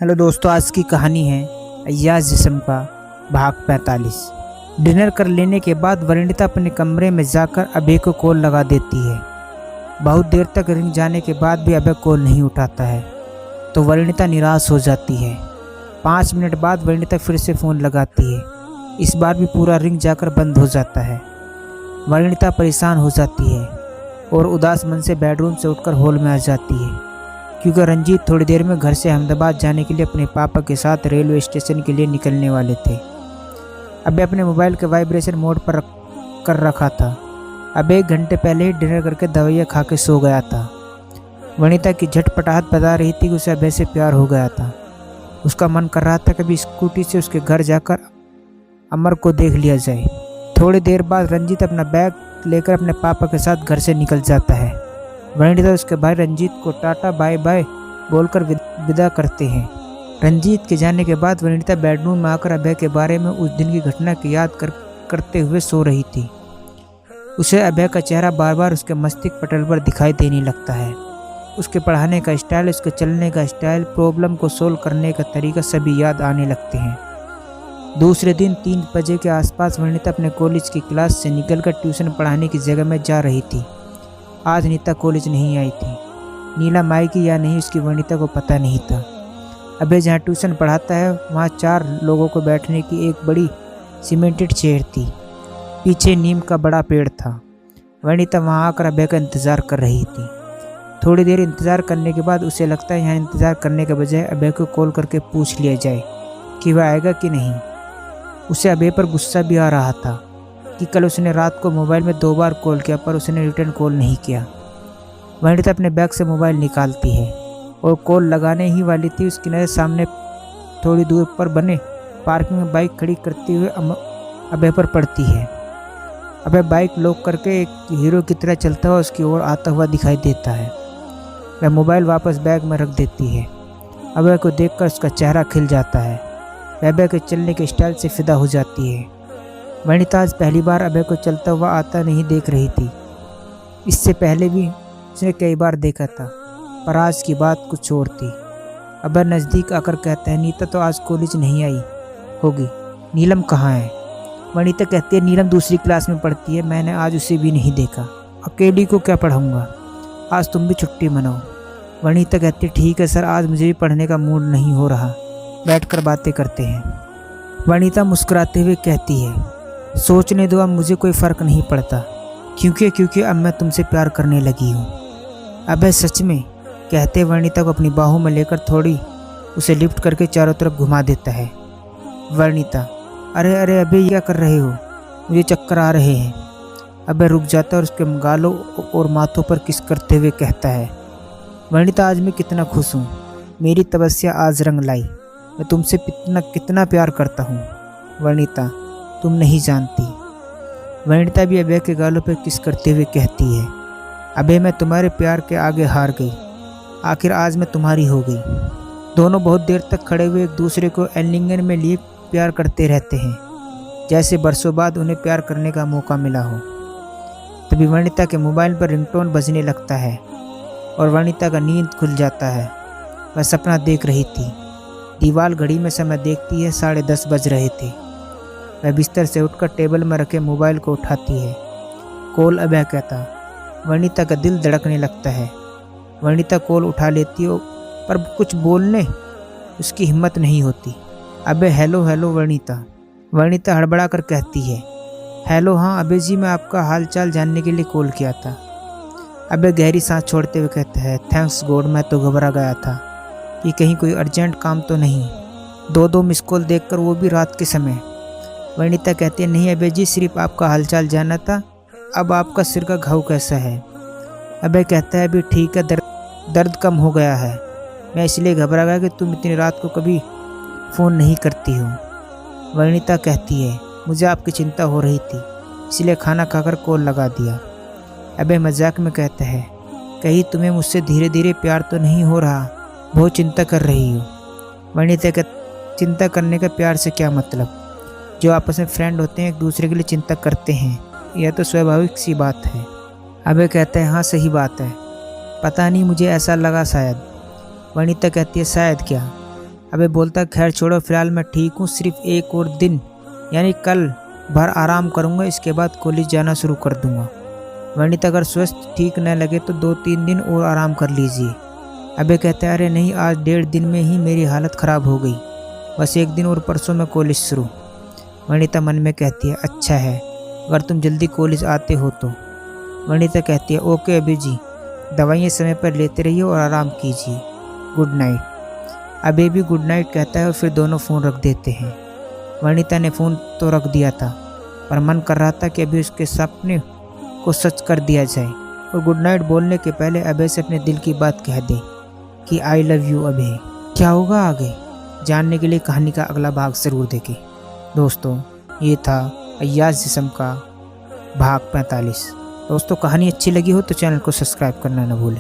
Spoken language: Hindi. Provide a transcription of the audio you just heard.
हेलो दोस्तों, आज की कहानी है अय्याज जिस्म का भाग 45। डिनर कर लेने के बाद वरिणिता अपने कमरे में जाकर अभय को कॉल लगा देती है। बहुत देर तक रिंग जाने के बाद भी अभय कॉल नहीं उठाता है तो वरिणिता निराश हो जाती है। 5 मिनट बाद वरिणिता फिर से फ़ोन लगाती है। इस बार भी पूरा रिंग जाकर बंद हो जाता है। वरिणिता परेशान हो जाती है और उदास मन से बेडरूम से उठकर हॉल में आ जाती है, क्योंकि रंजीत थोड़ी देर में घर से अहमदाबाद जाने के लिए अपने पापा के साथ रेलवे स्टेशन के लिए निकलने वाले थे। अबे अपने मोबाइल के वाइब्रेशन मोड पर कर रखा था। अब 1 घंटे पहले ही डिनर करके दवाइयाँ खा के सो गया था। वनिता की झटपटाहट बता रही थी कि उसे अभय से प्यार हो गया था। उसका मन कर रहा था कभी स्कूटी से उसके घर जाकर अमर को देख लिया जाए। थोड़ी देर बाद रंजीत अपना बैग लेकर अपने पापा के साथ घर से निकल जाता है। वनिता उसके भाई रंजीत को टाटा बाय बाय बोलकर विदा करते हैं। रंजीत के जाने के बाद वनिता बेडरूम में आकर अभय के बारे में उस दिन की घटना की याद करते हुए सो रही थी। उसे अभय का चेहरा बार बार उसके मस्तिष्क पटल पर दिखाई देने लगता है। उसके पढ़ाने का स्टाइल, उसके चलने का स्टाइल, प्रॉब्लम को सोल्व करने का तरीका सभी याद आने लगते हैं। दूसरे दिन 3 बजे के आसपास वनिता अपने कॉलेज की क्लास से निकलकर ट्यूशन पढ़ाने की जगह में जा रही थी। आज नीता कॉलेज नहीं आई थी। नीलम आएगी या नहीं उसकी वनिता को पता नहीं था। अभय जहाँ ट्यूशन पढ़ाता है वहाँ 4 लोगों को बैठने की एक बड़ी सीमेंटेड चेयर थी। पीछे नीम का बड़ा पेड़ था। वनिता वहाँ आकर अभय का इंतज़ार कर रही थी। थोड़ी देर इंतज़ार करने के बाद उसे लगता है यहाँ इंतज़ार करने के बजाय अभय को कॉल करके पूछ लिया जाए कि वह आएगा कि नहीं। उसे अभय पर गुस्सा भी आ रहा था कि कल उसने रात को मोबाइल में 2 बार कॉल किया पर उसने रिटर्न कॉल नहीं किया। वनिता अपने बैग से मोबाइल निकालती है और कॉल लगाने ही वाली थी। उसकी नज़र सामने थोड़ी दूर पर बने पार्किंग में बाइक खड़ी करते हुए अभय पर पड़ती है। अभय बाइक लॉक करके एक हीरो की तरह चलता हुआ उसकी ओर आता हुआ दिखाई देता है। वह मोबाइल वापस बैग में रख देती है। अभय को देखकर उसका चेहरा खिल जाता है। वह अभय के चलने के स्टाइल से फिदा हो जाती है। वनिता आज पहली बार अभय को चलता हुआ आता नहीं देख रही थी। इससे पहले भी उसने कई बार देखा था, पर आज की बात कुछ और थी। अभय नज़दीक आकर कहता है, नीता तो आज कॉलेज नहीं आई होगी, नीलम कहाँ है? वनिता कहती है, नीलम दूसरी क्लास में पढ़ती है, मैंने आज उसे भी नहीं देखा। अकेली को क्या पढ़ाऊँगा, आज तुम भी छुट्टी मनाओ। वनिता कहती है, ठीक है सर, आज मुझे भी पढ़ने का मूड नहीं हो रहा, बैठकर बातें करते हैं। वनिता मुस्कुराते हुए कहती है, सोचने दो, अब मुझे कोई फ़र्क नहीं पड़ता, क्योंकि अब मैं तुमसे प्यार करने लगी हूँ। अबे सच में? कहते वनिता को अपनी बाहों में लेकर थोड़ी उसे लिफ्ट करके चारों तरफ घुमा देता है। वनिता, अरे अरे अबे क्या कर रहे हो, मुझे चक्कर आ रहे हैं। अबे रुक जाता है और उसके गालों और माथों पर किस करते हुए कहता है, वनिता आज मैं कितना खुश हूँ, मेरी तपस्या आज रंग लाई, मैं तुमसे कितना प्यार करता हूँ। वनिता, तुम नहीं जानती। वनिता भी अभय के गालों पर किस करते हुए कहती है, अभय मैं तुम्हारे प्यार के आगे हार गई, आखिर आज मैं तुम्हारी हो गई। दोनों बहुत देर तक खड़े हुए एक दूसरे को आलिंगन में लिए प्यार करते रहते हैं, जैसे बरसों बाद उन्हें प्यार करने का मौका मिला हो। तभी वनिता के मोबाइल पर रिंगटोन बजने लगता है और वनिता का नींद खुल जाता है। वह सपना देख रही थी। दीवार घड़ी में समय देखती है, 10:30 बज रहे थे। वह बिस्तर से उठकर टेबल में रखे मोबाइल को उठाती है। कॉल अभय का था। वनिता का दिल धड़कने लगता है। वनिता कॉल उठा लेती हो पर कुछ बोलने उसकी हिम्मत नहीं होती। अबे हेलो हेलो वनिता। वनिता हड़बड़ा कर कहती है, हेलो हाँ अबे जी, मैं आपका हाल चाल जानने के लिए कॉल किया था। अबे गहरी सांस छोड़ते हुए कहता है, थैंक्स गॉड, मैं तो घबरा गया था कि कहीं कोई अर्जेंट काम तो नहीं। 2 मिस कॉल देखकर, वो भी रात के समय। वनिता कहती है, नहीं अबे जी, सिर्फ आपका हालचाल जानना था। अब आपका सिर का घाव कैसा है? अबे कहता है, अभी ठीक है, दर्द कम हो गया है। मैं इसलिए घबरा गया कि तुम इतनी रात को कभी फ़ोन नहीं करती हो। वनिता कहती है, मुझे आपकी चिंता हो रही थी, इसलिए खाना खाकर कॉल लगा दिया। अबे मजाक में कहता है, कहीं तुम्हें मुझसे धीरे धीरे प्यार तो नहीं हो रहा, बहुत चिंता कर रही हो। वनिता का चिंता करने का प्यार से क्या मतलब? जो आपस में फ्रेंड होते हैं एक दूसरे के लिए चिंता करते हैं, यह तो स्वाभाविक सी बात है। अबे कहता है, हाँ सही बात है, पता नहीं मुझे ऐसा लगा शायद। वनिता कहती है, शायद क्या? अबे बोलता खैर छोड़ो, फिलहाल मैं ठीक हूँ, सिर्फ एक और दिन यानी कल भर आराम करूँगा, इसके बाद कॉलेज जाना शुरू कर दूँगा। वनिता अगर स्वास्थ्य ठीक न लगे तो 2-3 दिन और आराम कर लीजिए। अबे कहते हैं अरे नहीं, आज 1.5 दिन में ही मेरी हालत ख़राब हो गई, बस 1 दिन और परसों में कॉलेज शुरू। वनिता मन में कहती है अच्छा है, अगर तुम जल्दी कॉलेज आते हो तो। वनिता कहती है ओके अभी जी, दवाइयाँ समय पर लेते रहिए और आराम कीजिए, गुड नाइट। अबे भी गुड नाइट कहता है और फिर दोनों फ़ोन रख देते हैं। वनिता ने फ़ोन तो रख दिया था, पर मन कर रहा था कि अभी उसके सपने को सच कर दिया जाए और गुड नाइट बोलने के पहले अभय से अपने दिल की बात कह दे कि आई लव यू अभय। क्या होगा आगे जानने के लिए कहानी का अगला भाग ज़रूर देखें। दोस्तों ये था अय्याज़ जिस्म का भाग 45। दोस्तों कहानी अच्छी लगी हो तो चैनल को सब्सक्राइब करना न भूलें।